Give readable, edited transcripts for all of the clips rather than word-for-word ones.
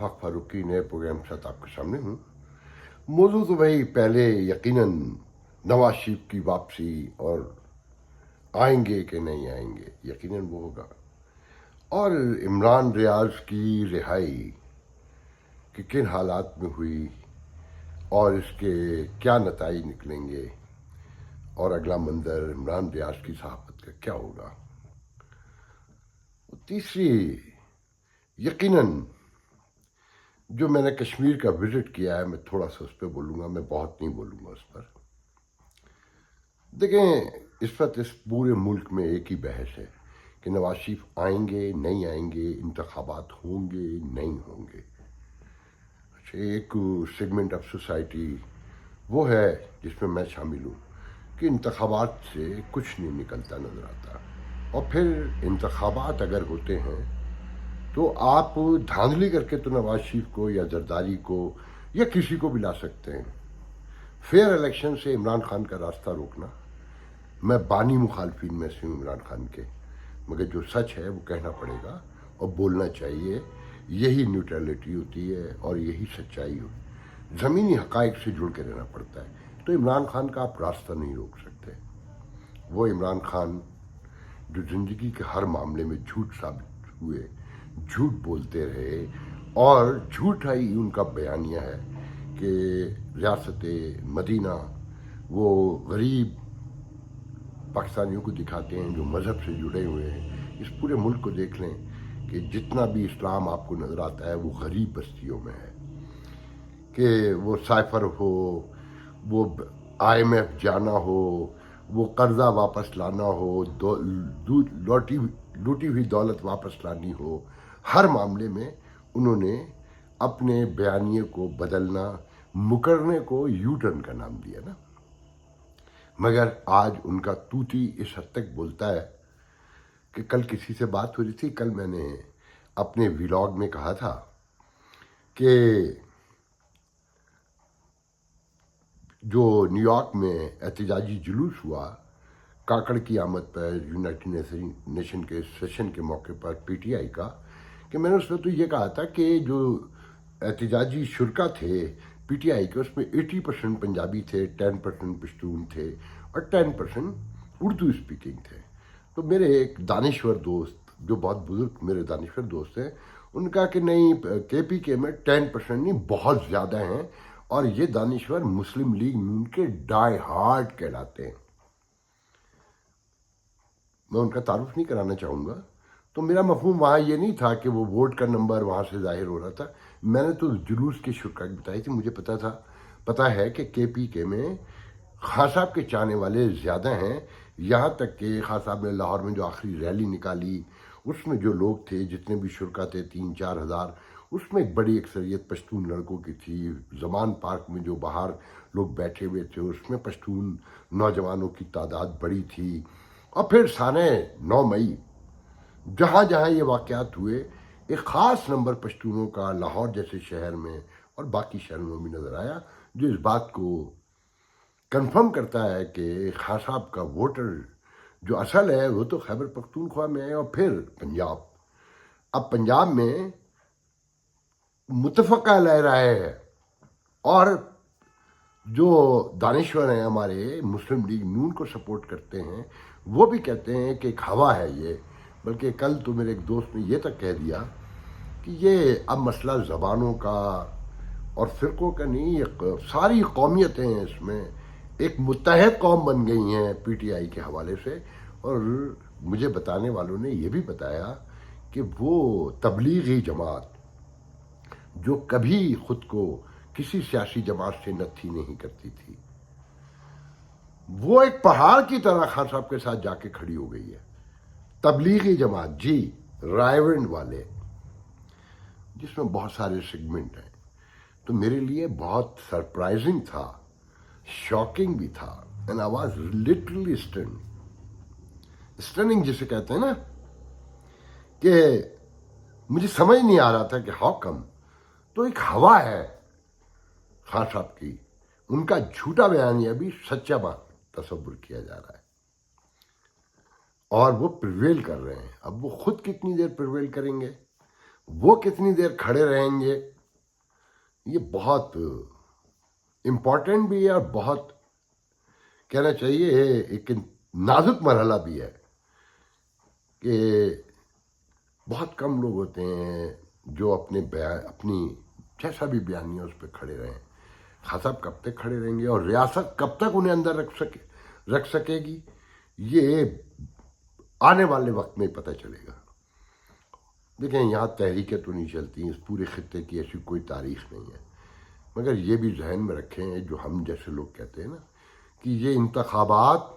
आफाक फारूकी नए प्रोग्राम के साथ आपके सामने हूँ। मौजूद तो भाई पहले यकीनन नवाज शरीफ की वापसी और आएंगे कि नहीं आएंगे, यकीनन वो होगा। और इमरान रियाज की रिहाई कि किन हालात में हुई और इसके क्या नताइज निकलेंगे और अगला मंजर इमरान रियाज की सहाफत का क्या होगा। तीसरी, यकीनन जो मैंने कश्मीर का विजिट किया है, मैं थोड़ा सा उस पर बोलूँगा, मैं बहुत नहीं बोलूँगा उस पर। देखें, इस वक्त इस पूरे मुल्क में एक ही बहस है कि नवाज शरीफ आएंगे नहीं आएंगे, इंतखाबात होंगे नहीं होंगे। अच्छा, एक सेगमेंट ऑफ सोसाइटी वो है जिसमें मैं शामिल हूँ कि इंतखाबात से कुछ नहीं निकलता नज़र आता, और फिर इंतखाबात अगर होते हैं तो आप धांधली करके तो नवाज शरीफ को या जरदारी को या किसी को भी ला सकते हैं। फेयर इलेक्शन से इमरान खान का रास्ता रोकना, मैं बानी मुखालफिन में से हूँ इमरान खान के, मगर जो सच है वो कहना पड़ेगा और बोलना चाहिए। यही न्यूट्रलिटी होती है और यही सच्चाई हो, ज़मीनी हकाइक से जुड़ के रहना पड़ता है। तो इमरान खान का आप रास्ता नहीं रोक सकते। वो इमरान खान जो ज़िंदगी के हर मामले में झूठ साबित हुए, झूठ बोलते रहे, और झूठा ही उनका बयानिया है कि रियासत मदीना वो गरीब पाकिस्तानियों को दिखाते हैं जो मज़हब से जुड़े हुए हैं। इस पूरे मुल्क को देख लें कि जितना भी इस्लाम आपको नज़र आता है वो गरीब बस्तियों में है, कि वो साइफर हो, वो IMF जाना हो, वो कर्जा वापस लाना हो, लूटी हुई दौलत वापस लानी हो, हर मामले में उन्होंने अपने बयानिए को बदलना, मुकरने को यू टर्न का नाम दिया ना। मगर आज उनका तूती इस हद तक बोलता है कि कल किसी से बात हो रही थी, कल मैंने अपने व्लॉग में कहा था कि जो न्यूयॉर्क में एहतजाजी जुलूस हुआ काकड़ की आमद पर यूनाइटेड नेशन के सेशन के मौके पर PTI का, कि मैंने उसमें तो ये कहा था कि जो एहतजाजी शुरका थे PTI के, उसमें 80% पंजाबी थे, 10% पश्तून थे और 10% उर्दू स्पीकिंग थे। तो मेरे एक दानिश्वर दोस्त, जो बहुत बुजुर्ग मेरे दानिश्वर दोस्त हैं, उनका कि नहीं, KPK में 10% नहीं बहुत ज़्यादा हैं, और ये दानिश्वर मुस्लिम लीग नून के डाई हार्ड कहलाते हैं। मैं उनका तारुफ नहीं कराना चाहूँगा। तो मेरा मफहूम वहाँ ये नहीं था कि वो वोट का नंबर वहाँ से जाहिर हो रहा था। मैंने तो जुलूस की शुरुआत बताई थी। मुझे पता है कि KPK में खान साहब के चाहने वाले ज़्यादा हैं। यहाँ तक कि खान साहब ने लाहौर में जो आखिरी रैली निकाली, उसमें जो लोग थे, जितने भी शुरका थे 3-4 हज़ार, उसमें एक बड़ी अक्सरियत पश्तून लड़कों की थी। ज़मान पार्क में जो बाहर लोग बैठे हुए थे, उसमें पश्तून नौजवानों की तादाद बड़ी थी। और फिर साने 9 मई जहाँ जहाँ ये वाक़यात हुए, एक ख़ास नंबर पश्तूनों का लाहौर जैसे शहर में और बाकी शहरों में भी नज़र आया, जो इस बात को कंफर्म करता है कि खान साहब का वोटर जो असल है वो तो खैबर पख्तूनख्वा में है। और फिर पंजाब, अब पंजाब में मुतफ़क़ा लहराए है, और जो दानिश्वर हैं हमारे मुस्लिम लीग नून को सपोर्ट करते हैं, वो भी कहते हैं कि एक हवा है ये। बल्कि कल तो मेरे एक दोस्त ने ये तक कह दिया कि ये अब मसला ज़बानों का और फ़िरक़ों का नहीं, ये सारी कौमियतें हैं, इसमें एक मुत्तहद कौम बन गई हैं PTI के हवाले से। और मुझे बताने वालों ने ये भी बताया कि वो तबलीगी जमात जो कभी ख़ुद को किसी सियासी जमात से नत्थी नहीं करती थी, वो एक पहाड़ की तरह खान साहब के साथ जाके खड़ी हो गई है। तबलीगी जमात जी, रायविंड वाले, जिसमें बहुत सारे सेगमेंट हैं। तो मेरे लिए बहुत सरप्राइजिंग था, शॉकिंग भी था, and I was literally stunning जिसे कहते हैं ना, कि मुझे समझ नहीं आ रहा था कि हाउ कम। तो एक हवा है खान साहब की, उनका झूठा बयानिया भी सच्चा बात तसव्वुर किया जा रहा है, और वो प्रिवेल कर रहे हैं। अब वो खुद कितनी देर प्रिवेल करेंगे, वो कितनी देर खड़े रहेंगे, یہ بہت امپورٹنٹ بھی ہے اور بہت کہنا چاہیے ایک نازک مرحلہ بھی ہے کہ بہت کم لوگ ہوتے ہیں جو اپنی جیسا بھی بیان ہے اس پہ کھڑے رہیں. خصب کب تک کھڑے رہیں گے اور ریاست کب تک انہیں اندر رکھ سکے گی، یہ آنے والے وقت میں پتہ چلے گا. دیکھیں یہاں تحریکیں تو نہیں چلتی، اس پورے خطے کی ایسی کوئی تاریخ نہیں ہے، مگر یہ بھی ذہن میں رکھیں جو ہم جیسے لوگ کہتے ہیں نا کہ یہ انتخابات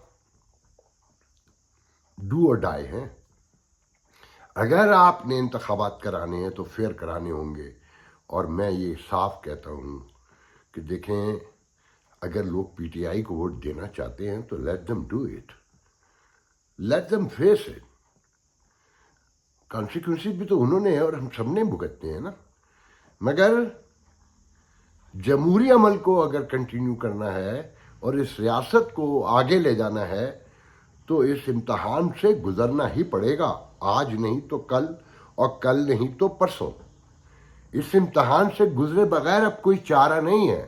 ڈو اور ڈائی ہیں. اگر آپ نے انتخابات کرانے ہیں تو فیئر کرانے ہوں گے. اور میں یہ صاف کہتا ہوں کہ دیکھیں اگر لوگ پی ٹی آئی کو ووٹ دینا چاہتے ہیں تو let them do it, let them face it. Consequences بھی تو انہوں نے اور ہم سب نے بھگتتے ہیں نا. مگر جمہوری عمل کو اگر کنٹینیو کرنا ہے اور اس ریاست کو آگے لے جانا ہے تو اس امتحان سے گزرنا ہی پڑے گا، آج نہیں تو کل اور کل نہیں تو پرسوں. اس امتحان سے گزرے بغیر اب کوئی چارہ نہیں ہے.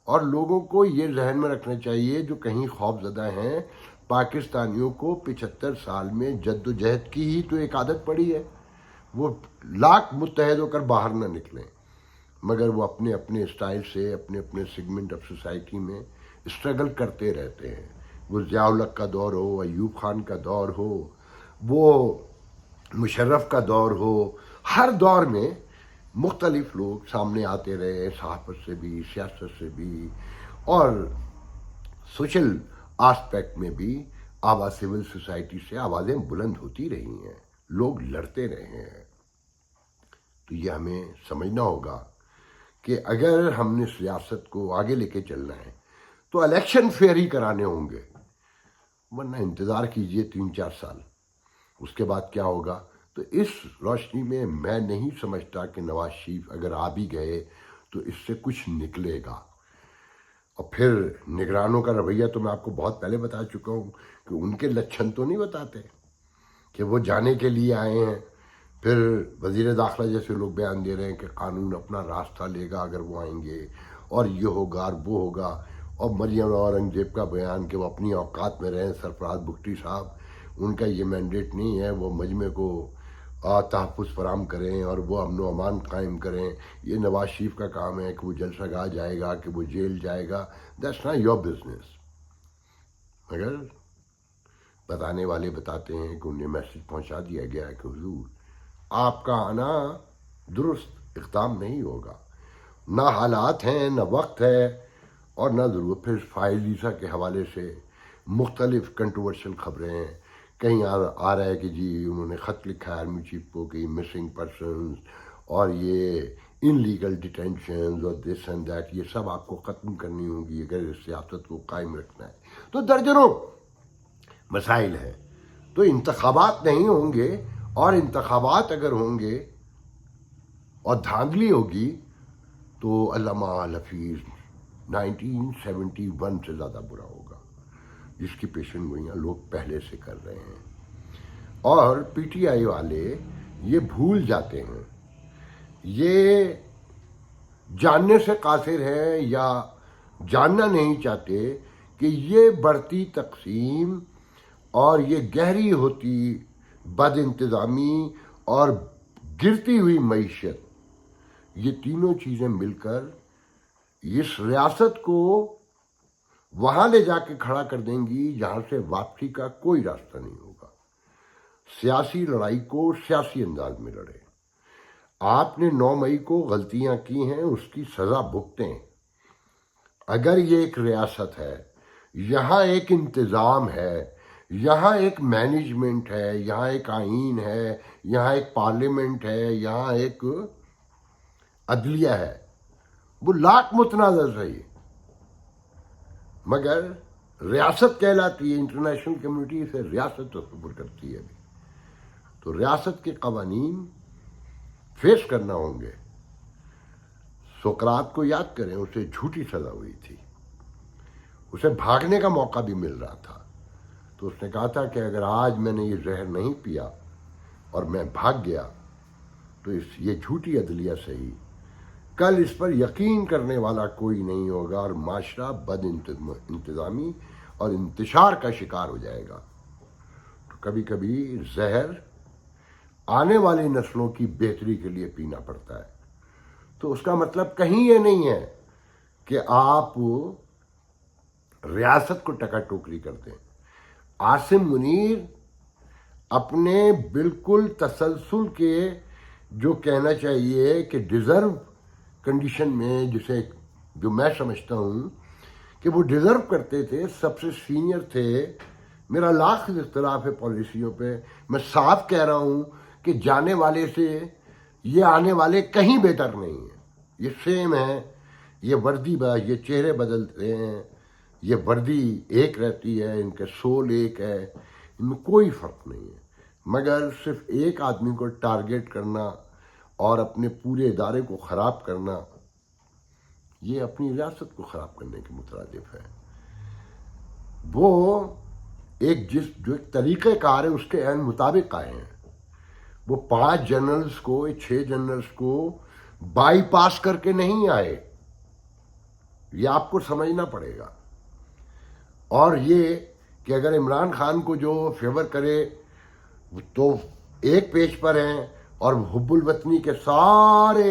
اور لوگوں کو یہ ذہن میں رکھنا چاہیے جو کہیں خوف زدہ ہیں، پاکستانیوں کو 75 سال میں جد و جہد کی ہی تو ایک عادت پڑی ہے. وہ لاکھ متحد ہو کر باہر نہ نکلیں، مگر وہ اپنے اپنے اسٹائل سے اپنے اپنے سیگمنٹ آف سوسائٹی میں اسٹرگل کرتے رہتے ہیں. وہ ضیاء الحق کا دور ہو، ایوب خان کا دور ہو، وہ مشرف کا دور ہو، ہر دور میں مختلف لوگ سامنے آتے رہے، صحافت سے بھی، سیاست سے بھی اور سوشل آسپیکٹ میں بھی. آواز سول سوسائٹی سے آوازیں بلند ہوتی رہی ہیں، لوگ لڑتے رہے ہیں. تو یہ ہمیں سمجھنا ہوگا کہ اگر ہم نے سیاست کو آگے لے کے چلنا ہے تو الیکشن فیئر ہی کرانے ہوں گے، ورنہ انتظار کیجئے 3-4 سال، اس کے بعد کیا ہوگا. تو اس روشنی میں میں نہیں سمجھتا کہ نواز شریف اگر آ بھی گئے تو اس سے کچھ نکلے گا. اور پھر نگرانوں کا رویہ تو میں آپ کو بہت پہلے بتا چکا ہوں کہ ان کے لچھن تو نہیں بتاتے کہ وہ جانے کے لیے آئے ہیں. پھر وزیر داخلہ جیسے لوگ بیان دے رہے ہیں کہ قانون اپنا راستہ لے گا اگر وہ آئیں گے، اور یہ ہوگا اور وہ ہوگا. اور مریم اورنگزیب کا بیان کہ وہ اپنی اوقات میں رہیں. سرفراز بگٹی صاحب، ان کا یہ مینڈیٹ نہیں ہے وہ مجمع کو تحفظ فراہم کریں اور وہ امن و امان قائم کریں. یہ نواز شریف کا کام ہے کہ وہ جلسہ گاہ جائے گا کہ وہ جیل جائے گا. That's not your business. مگر بتانے والے بتاتے ہیں کہ انہیں میسج پہنچا دیا گیا ہے کہ حضور آپ کا آنا درست اقدام نہیں ہوگا، نہ حالات ہیں نہ وقت ہے اور نہ ضرورت. پھر فائلیسا کے حوالے سے مختلف کنٹروورشل خبریں ہیں. کہیں آ رہا ہے کہ جی انہوں نے خط لکھا ہے آرمی چیف کو کہ مسنگ پرسنز اور یہ ان لیگل ڈیٹینشنز اور دس اینڈ دیٹ، یہ سب آپ کو ختم کرنی ہوگی اگر اس سیاست کو قائم رکھنا ہے. تو درجنوں مسائل ہیں. تو انتخابات نہیں ہوں گے، اور انتخابات اگر ہوں گے اور دھاندلی ہوگی تو علامہ حفیظ 1971 سے زیادہ برا ہوگا، جس کی پیشن گوئیاں لوگ پہلے سے کر رہے ہیں. اور پی ٹی آئی والے یہ بھول جاتے ہیں، یہ جاننے سے قاصر ہیں یا جاننا نہیں چاہتے کہ یہ بڑھتی تقسیم اور یہ گہری ہوتی بد انتظامی اور گرتی ہوئی معیشت، یہ تینوں چیزیں مل کر اس ریاست کو وہاں لے جا کے کھڑا کر دیں گی جہاں سے واپسی کا کوئی راستہ نہیں ہوگا. سیاسی لڑائی کو سیاسی انداز میں لڑیں. آپ نے 9 مئی کو غلطیاں کی ہیں، اس کی سزا بھگتیں. اگر یہ ایک ریاست ہے، یہاں ایک انتظام ہے، یہاں ایک مینجمنٹ ہے، یہاں ایک آئین ہے، یہاں ایک پارلیمنٹ ہے، یہاں ایک عدلیہ ہے، وہ لاکھ متنازع صحیح، مگر ریاست کہلاتی ہے. انٹرنیشنل کمیونٹی سے ریاست تصور کرتی ہے. تو ریاست کے قوانین فیس کرنا ہوں گے. سقراط کو یاد کریں، اسے جھوٹی سزا ہوئی تھی، اسے بھاگنے کا موقع بھی مل رہا تھا. تو اس نے کہا تھا کہ اگر آج میں نے یہ زہر نہیں پیا اور میں بھاگ گیا تو یہ جھوٹی عدلیہ سے ہی कल इस पर यकीन करने वाला कोई नहीं होगा और माशरा बद इंतज़ामी और इंतशार का शिकार हो जाएगा। तो कभी कभी जहर आने वाली नस्लों की बेहतरी के लिए पीना पड़ता है। तो उसका मतलब कहीं ये नहीं है कि आप रियासत को टका टोकरी कर दें। आसिम मुनीर अपने बिल्कुल तसलसल के जो कहना चाहिए कि डिज़र्व कंडीशन में, जिसे जो मैं समझता हूँ कि वो डिज़र्व करते थे, सबसे सीनियर थे। मेरा लाख इख्तलाफ है पॉलिसियों पे, मैं साफ कह रहा हूँ कि जाने वाले से ये आने वाले कहीं बेहतर नहीं है। ये सेम है, ये वर्दी ये चेहरे बदलते हैं, ये वर्दी एक रहती है, इनके सोल एक है, इनमें कोई फ़र्क नहीं है। मगर सिर्फ एक आदमी को टारगेट करना और अपने पूरे इदारे को ख़राब करना, ये अपनी रियासत को ख़राब करने के मुतरादिफ है। वो जो एक तरीक़ेकार है उसके ऐन मुताबिक आए हैं। वो 5 जनरल्स को, 6 जनरल्स को बाईपास करके नहीं आए, ये आपको समझना पड़ेगा। और ये कि अगर इमरान खान को जो फेवर करे तो एक पेज पर हैं और हुब्बुल वतनी के सारे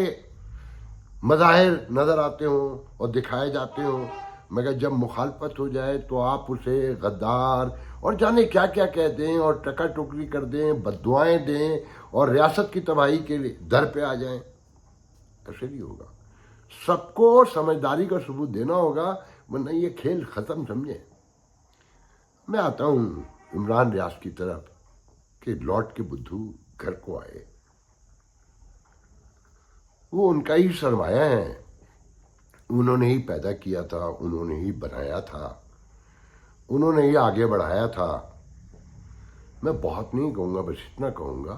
मज़ाहिर नज़र आते हों और दिखाए जाते हों, मगर जब मुखालफत हो जाए तो आप उसे गद्दार और जाने क्या क्या कह दें और टका टोकरी कर दें, बद्दुआएं दें और रियासत की तबाही के दर पे आ जाएं। ऐसे नहीं होगा। सबको समझदारी का सबूत देना होगा, वरना ये खेल ख़त्म समझे। मैं आता हूँ इमरान रियाज की तरफ कि लौट के बुद्धू घर को आए। वो उनका ही सरमाया है, उन्होंने ही पैदा किया था, उन्होंने ही बनाया था, उन्होंने ही आगे बढ़ाया था। मैं बहुत नहीं कहूँगा, बस इतना कहूँगा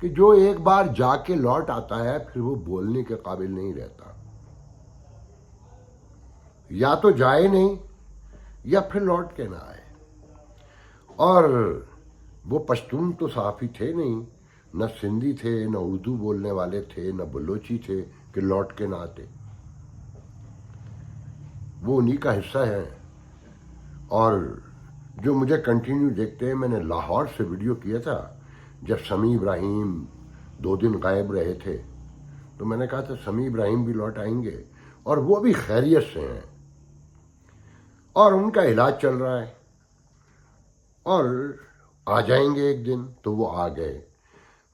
कि जो एक बार जाके लौट आता है फिर वो बोलने के काबिल नहीं रहता। या तो जाए नहीं या फिर लौट के ना आए। और वो पश्तून तो साफ़ी थे नहीं, न सिंधी थे, न उर्दू बोलने वाले थे, न बलोची थे कि लौट के ना आते। वो उन्हीं का हिस्सा है। और जो मुझे कंटिन्यू देखते हैं, मैंने लाहौर से वीडियो किया था जब समी इब्राहिम 2 दिन गायब रहे थे, तो मैंने कहा था समी इब्राहिम भी लौट आएंगे और वो भी खैरियत से हैं और उनका इलाज चल रहा है और आ जाएंगे एक दिन। तो वो आ गए,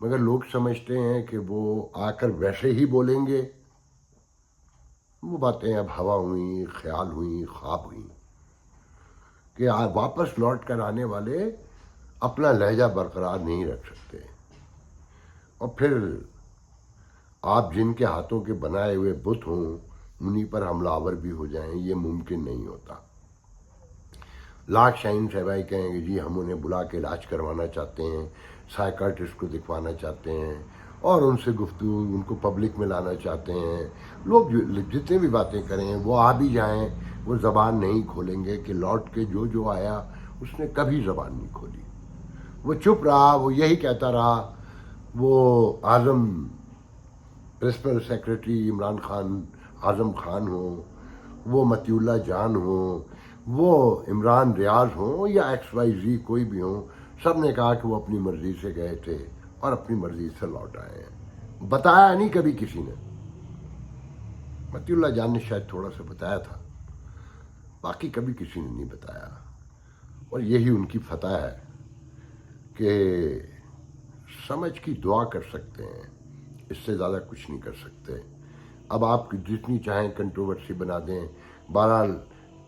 मगर लोग समझते हैं कि वो आकर वैसे ही बोलेंगे। वो बातें अब हवा हुई, ख्याल हुई, ख्वाब हुई कि वापस लौट कर आने वाले अपना लहजा बरकरार नहीं रख सकते। और फिर आप जिनके हाथों के बनाए हुए बुत हों उन्हीं पर हमलावर भी हो जाएं, ये मुमकिन नहीं होता। लाख शाहीन साहबाई कहेंगे जी हम उन्हें बुला के इलाज करवाना चाहते हैं, साइकाट्रिस्ट को दिखवाना चाहते हैं और उनसे गुफ्तगू, उनको पब्लिक में लाना चाहते हैं। लोग जितने भी बातें करें वो आ भी जाएं, वो ज़बान नहीं खोलेंगे कि लौट के जो आया उसने कभी ज़बान नहीं खोली। वो चुप रहा, वो यही कहता रहा। वो आज़म प्रिंसिपल सेक्रेटरी इमरान खान आज़म खान हो, वो मतीउल्लाह जान हो, वो इमरान रियाज हो या XYZ कोई भी हो, सब ने कहा कि वो अपनी मर्जी से गए थे और अपनी मर्जी से लौट आए हैं। बताया नहीं कभी किसी ने। मतीउल्लाह जान ने शायद थोड़ा सा बताया था, बाकी कभी किसी ने नहीं बताया। और यही उनकी फतह है कि समझ की दुआ कर सकते हैं, इससे ज़्यादा कुछ नहीं कर सकते। अब आप जितनी चाहें कंट्रोवर्सी बना दें। बहरहाल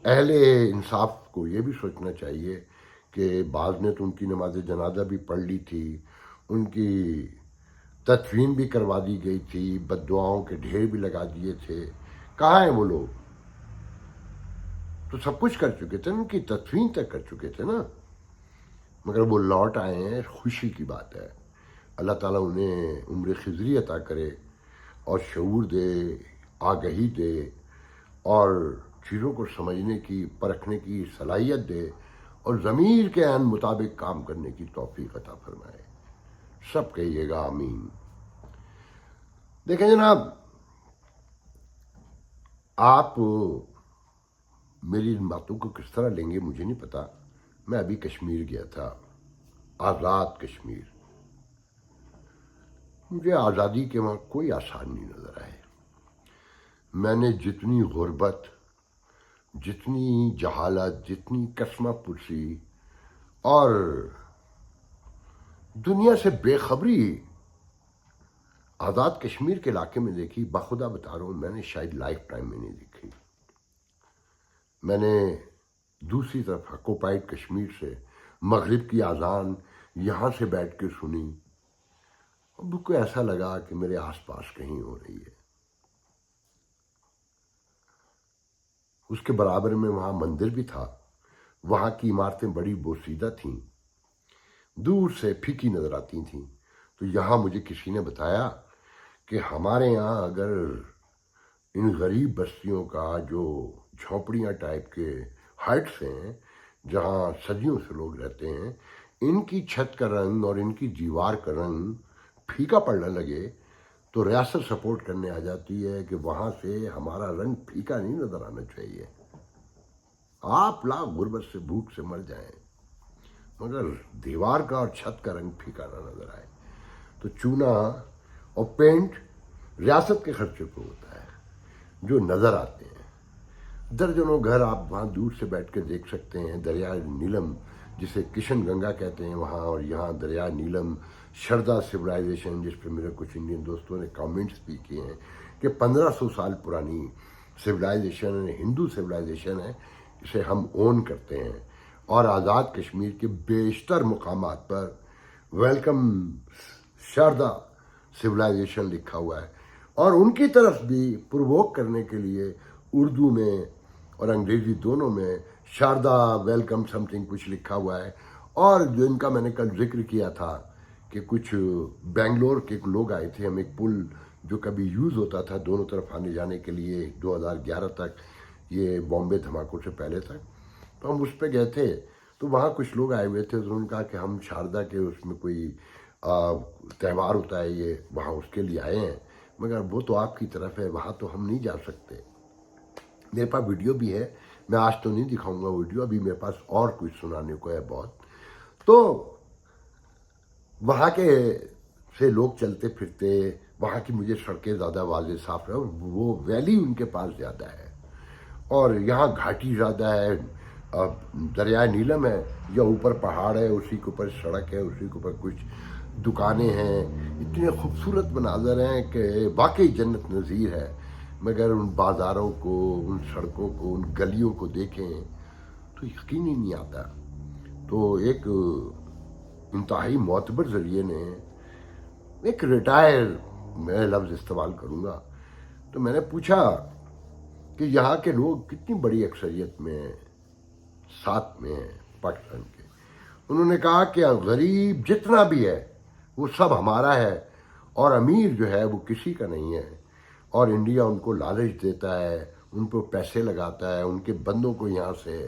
अहले इंसाफ को ये भी सोचना चाहिए कि बाज़ ने तो उनकी नमाज जनाजा भी पढ़ ली थी, उनकी तदफीन भी करवा दी गई थी, बद्दुआओं के ढेर भी लगा दिए थे। कहाँ हैं वो लोग? तो सब कुछ कर चुके थे, उनकी तदफीन तक कर चुके थे ना। मगर वो लौट आए हैं, खुशी की बात है। अल्लाह ताला उन्हें उम्र खिज़री अता करे और शऊर दे, आगही दे और चीज़ों को समझने की, परखने की सलाहियत दे और ज़मीर के ऐन मुताबिक काम करने की तौफीक अता फरमाए। सब कहिएगा आमीन। देखें जनाब, आप मेरी इन बातों को किस तरह लेंगे मुझे नहीं पता। मैं अभी कश्मीर गया था, आज़ाद कश्मीर। मुझे आज़ादी के वहाँ कोई आसार नहीं नज़र आए। मैंने जितनी गुर्बत, जितनी जहालत, जितनी कसमा पुरसी और दुनिया से बेखबरी आज़ाद कश्मीर के इलाके में देखी, बखुदा बता रहा हूँ, मैंने शायद लाइफ टाइम में नहीं देखी। मैंने दूसरी तरफ ऑक्युपाइड कश्मीर से मगरिब की आज़ान यहाँ से बैठ के सुनी, मुझको ऐसा लगा कि मेरे आसपास कहीं हो रही है। उसके बराबर में वहाँ मंदिर भी था, वहाँ की इमारतें बड़ी बोसीदा थीं, दूर से फीकी नज़र आती थीं। तो यहाँ मुझे किसी ने बताया कि हमारे यहाँ अगर इन गरीब बस्तियों का जो झोंपड़ियाँ टाइप के हट्स हैं जहाँ सदियों से लोग रहते हैं, इनकी छत का रंग और इनकी दीवार का रंग फीका पड़ने लगे तो रियासत सपोर्ट करने आ जाती है कि वहाँ से हमारा रंग फीका नहीं नज़र आना चाहिए। आप लाख गुर्बत से भूख से मर जाएं मगर दीवार का और छत का रंग फीका ना नज़र आए। तो चूना और पेंट रियासत के खर्चे पे होता है जो नज़र आते हैं। दर्जनों घर आप वहाँ दूर से बैठ कर देख सकते हैं। दरिया नीलम जिसे किशन गंगा कहते हैं वहाँ, और यहाँ दरिया नीलम शारदा सिविलाइजेशन, जिस पे मेरे कुछ इंडियन दोस्तों ने कमेंट्स भी किए हैं कि 1500 साल पुरानी सिविलाइजेशन है, हिंदू सिविलाइजेशन है, इसे हम ओन करते हैं। और आज़ाद कश्मीर के बेशतर मुकामात पर वेलकम शारदा सिविलाइजेशन लिखा हुआ है, और उनकी तरफ भी प्रोवोक करने के लिए उर्दू में और अंग्रेज़ी दोनों में शारदा वेलकम समथिंग कुछ लिखा हुआ है। और जो इनका मैंने कल जिक्र किया था कि कुछ बेंगलोर के लोग आए थे, हम एक पुल जो कभी यूज़ होता था दोनों तरफ आने जाने के लिए 2011 तक, ये बॉम्बे धमाकों से पहले तक, तो हम उस पर गए थे। तो वहाँ कुछ लोग आए हुए थे, तो उन्होंने कहा कि हम शारदा के उसमें कोई त्यौहार होता है ये, वहाँ उसके लिए आए हैं, मगर वो तो आपकी तरफ है, वहाँ तो हम नहीं जा सकते। मेरे पास वीडियो भी है, मैं आज तो नहीं दिखाऊंगा वीडियो, अभी मेरे पास और कुछ सुनाने को है बहुत। तो वहाँ के से लोग चलते फिरते, वहाँ की मुझे सड़कें ज़्यादा वाज़ेह साफ है, वो वैली उनके पास ज़्यादा है, और यहाँ घाटी ज़्यादा है। दरिया नीलम है या ऊपर पहाड़ है, उसी के ऊपर सड़क है, उसी के ऊपर कुछ दुकानें हैं, इतने खूबसूरत मनाजर हैं कि वाकई जन्नत नज़ीर है। मगर उन बाज़ारों को, उन सड़कों को, उन गलियों को देखें तो यकीन ही नहीं आता। तो एक इंतहाई मोतबर ज़रिए ने, एक रिटायर मैं लफ्ज़ इस्तेमाल करूँगा, तो मैंने पूछा कि यहाँ के लोग कितनी बड़ी अक्सरियत में साथ में हैं पाकिस्तान के। उन्होंने कहा कि गरीब जितना भी है वो सब हमारा है, और अमीर जो है वो किसी का नहीं है, और इंडिया उनको लालच देता है, उन पर पैसे लगाता है, उनके बंदों को यहाँ से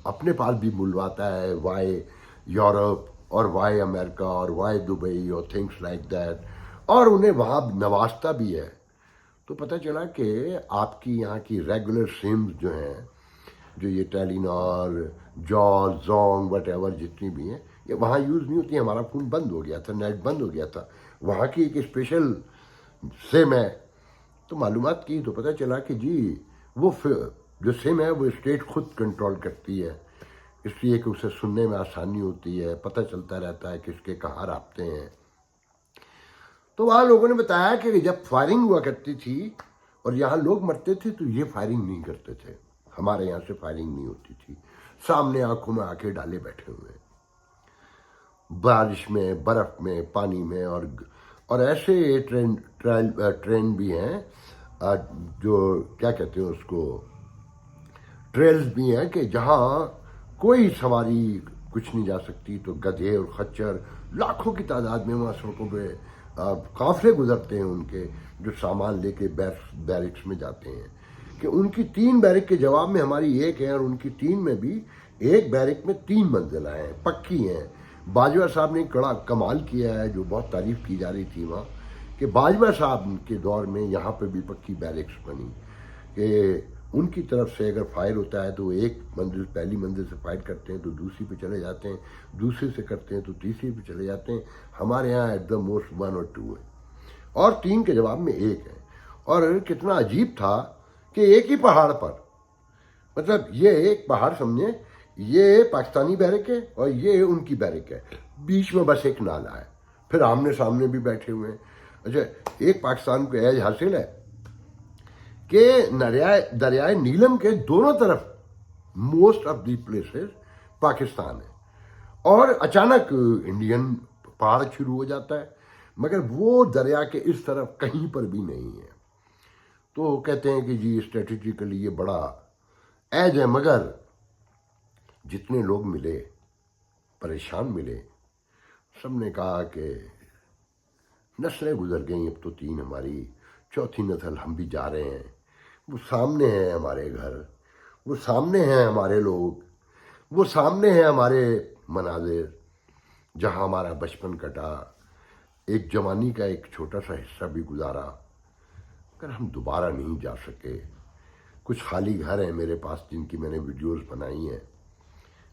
अपने पास भी बुलवाता है, वाई यूरोप और वाई अमेरिका और वाई दुबई और थिंग्स लाइक दैट, और उन्हें वहाँ नवाजता भी है। तो पता चला कि आपकी यहाँ की रेगुलर सिम्स जो हैं, जो ये Telenor, jaws, Jong, what ever जितनी भी हैं, ये वहाँ यूज़ नहीं होती। हमारा फ़ोन बंद हो गया था, नेट बंद हो गया था, वहाँ की एक स्पेशल सिम है। तो मालूमात की तो पता चला कि जी वो जो सिम है वो स्टेट खुद कंट्रोल करती है, इसलिए कि उसे सुनने में आसानी होती है, पता चलता रहता है किसके कहाँ राब्ते हैं। तो वहाँ लोगों ने बताया कि जब फायरिंग हुआ करती थी और यहाँ लोग मरते थे तो ये फायरिंग नहीं करते थे, हमारे यहाँ से फायरिंग नहीं होती थी, सामने आंखों में आंखें डाले बैठे हुए, बारिश में, बर्फ में, पानी में। और ऐसे ट्रेन भी हैं जो क्या कहते हैं उसको, ट्रेल्स भी हैं कि जहाँ कोई सवारी कुछ नहीं जा सकती, तो गधे और खच्चर लाखों की तादाद में वहाँ सड़कों पे काफिले गुजरते हैं उनके, जो सामान लेके बैरिक्स में जाते हैं। कि उनकी 3 बैरिक के जवाब में हमारी एक है, और उनकी 3 में भी एक बैरिक में 3 मंजिला हैं, पक्की हैं। बाजवा साहब ने कड़ा कमाल किया है, जो बहुत तारीफ की जा रही थी वहाँ, कि बाजवा साहब के दौर में यहाँ पे भी पक्की बैरिक्स बनी। کہ ان کی طرف سے اگر فائر ہوتا ہے تو ایک منزل پہلی منزل سے فائر کرتے ہیں تو دوسری پہ چلے جاتے ہیں، دوسرے سے کرتے ہیں تو تیسری پہ چلے جاتے ہیں. ہمارے یہاں ایٹ دا موسٹ 1 اور 2 ہے، اور 3 کے جواب میں 1 ہے. اور کتنا عجیب تھا کہ ایک ہی پہاڑ پر، مطلب یہ ایک پہاڑ سمجھے، یہ پاکستانی بیرک ہے اور یہ ان کی بیرک ہے، بیچ میں بس ایک نالا ہے، پھر آمنے سامنے بھی بیٹھے ہوئے ہیں. اچھا، ایک پاکستان کو ایج حاصل ہے کہ دریائے نیلم کے دونوں طرف most of the places Pakistan ہے، اور اچانک انڈین پہاڑ شروع ہو جاتا ہے، مگر وہ دریا کے اس طرف کہیں پر بھی نہیں ہے. تو کہتے ہیں کہ جی اسٹریٹجیکلی یہ بڑا ایج ہے. مگر جتنے لوگ ملے، پریشان ملے، سب نے کہا کہ نسلیں گزر گئیں، اب تو 3 ہماری، چوتھی نسل ہم بھی جا رہے ہیں. وہ سامنے ہیں ہمارے گھر، وہ سامنے ہیں ہمارے لوگ، وہ سامنے ہیں ہمارے مناظر جہاں ہمارا بچپن کٹا، ایک جوانی کا ایک چھوٹا سا حصہ بھی گزارا، مگر ہم دوبارہ نہیں جا سکے. کچھ خالی گھر ہیں میرے پاس جن کی میں نے ویڈیوز بنائی ہیں،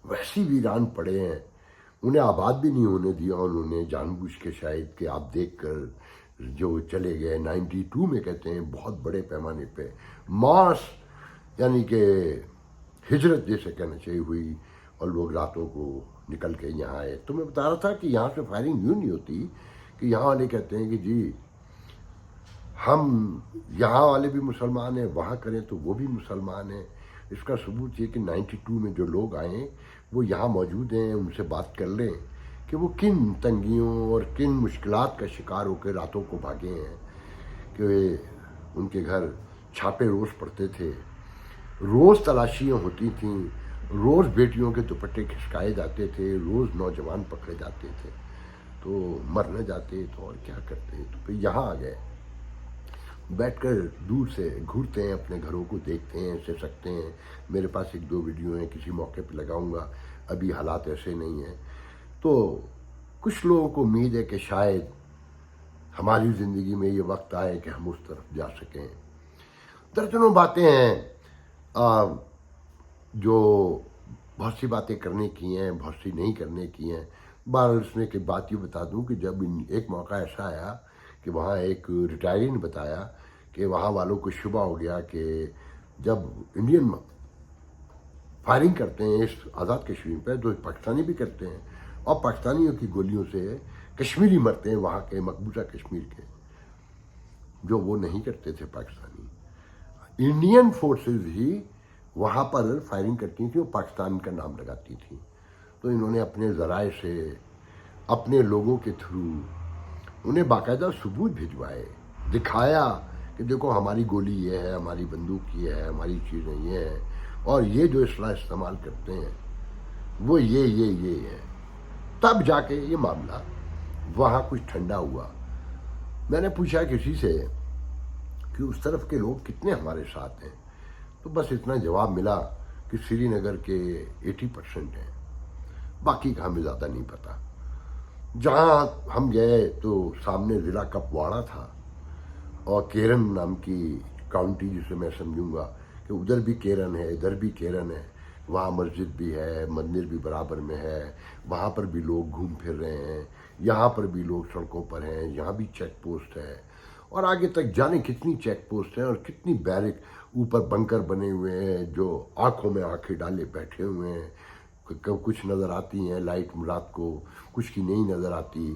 ویسی ویران پڑے ہیں، انہیں آباد بھی نہیں ہونے دیا انہوں نے جان بوجھ کے، شاید کہ آپ دیکھ کر جو چلے گئے. 92 میں کہتے ہیں بہت بڑے پیمانے پہ ماس، یعنی کہ ہجرت جیسے کہنا چاہیے ہوئی، اور لوگ راتوں کو نکل کے یہاں آئے. تو میں بتا رہا تھا کہ یہاں سے فائرنگ یوں نہیں ہوتی کہ یہاں والے کہتے ہیں کہ جی ہم یہاں والے بھی مسلمان ہیں، وہاں کریں تو وہ بھی مسلمان ہیں. اس کا ثبوت یہ کہ 92 میں جو لوگ آئے وہ یہاں موجود ہیں، ان سے بات کر لیں کہ وہ کن تنگیوں اور کن مشکلات کا شکار ہو کے راتوں کو بھاگے ہیں، کہ ان کے گھر چھاپے روز پڑتے تھے، روز تلاشیاں ہوتی تھیں، روز بیٹیوں کے دوپٹے کھسکائے جاتے تھے، روز نوجوان پکڑے جاتے تھے. تو مر نہ جاتے تو اور کیا کرتے. تو پھر یہاں آ گئے، بیٹھ کر دور سے گھورتے ہیں، اپنے گھروں کو دیکھتے ہیں، سے سکتے ہیں. میرے پاس 1-2 ویڈیو ہیں، کسی موقع پہ لگاؤں گا، ابھی حالات ایسے نہیں ہیں. تو کچھ لوگوں کو امید ہے کہ شاید ہماری زندگی میں یہ وقت آئے کہ ہم اس طرف جا سکیں. درجنوں باتیں ہیں جو بہت سی باتیں کرنے کی ہیں، بہت سی نہیں کرنے کی ہیں. بہرحال اس میں کہ بات یہ بتا دوں کہ جب ایک موقع ایسا آیا کہ وہاں ایک ریٹائری نے بتایا کہ وہاں والوں کو شبہ ہو گیا کہ جب انڈین فائرنگ کرتے ہیں اس آزاد کشمیر پہ تو پاکستانی بھی کرتے ہیں، اور پاکستانیوں کی گولیوں سے کشمیری مرتے ہیں، وہاں کے مقبوضہ کشمیر کے، جو وہ نہیں کرتے تھے پاکستانی. انڈین فورسز ہی وہاں پر فائرنگ کرتی تھیں، وہ پاکستان کا نام لگاتی تھیں. تو انہوں نے اپنے ذرائع سے، اپنے لوگوں کے تھرو انہیں باقاعدہ ثبوت بھجوائے، دکھایا کہ دیکھو ہماری گولی یہ ہے، ہماری بندوق یہ ہے، ہماری چیزیں یہ ہیں، اور یہ جو اسلحہ استعمال کرتے ہیں وہ یہ ہے. تب جا کے یہ معاملہ وہاں کچھ ٹھنڈا ہوا. میں نے پوچھا کسی سے کہ اس طرف کے لوگ کتنے ہمارے ساتھ ہیں، تو بس اتنا جواب ملا کہ سری نگر کے 80% ہیں، باقی کا ہمیں زیادہ نہیں پتا. جہاں ہم گئے تو سامنے ضلع کپواڑہ تھا، اور کیرن نام کی کاؤنٹی جسے میں سمجھوں گا کہ ادھر بھی کیرن ہے، ادھر بھی کیرن ہے. وہاں مسجد بھی ہے، مندر بھی برابر میں ہے، وہاں پر بھی لوگ گھوم پھر رہے ہیں، یہاں پر بھی لوگ سڑکوں پر ہیں، یہاں بھی چیک پوسٹ ہے، اور آگے تک جانے کتنی چیک پوسٹ ہیں اور کتنی بیرک اوپر بنکر بنے ہوئے ہیں جو آنکھوں میں آنکھیں ڈالے بیٹھے ہوئے ہیں. کچھ نظر آتی ہیں لائٹ رات کو، کچھ کی نہیں نظر آتی.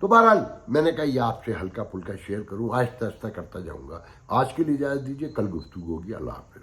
تو بہرحال میں نے کہا یہ آپ سے ہلکا پھلکا شیئر کروں، آہستہ آہستہ کرتا جاؤں گا. آج کے لیے اجازت دیجیے، کل گفتگو ہوگی. اللہ حافظ.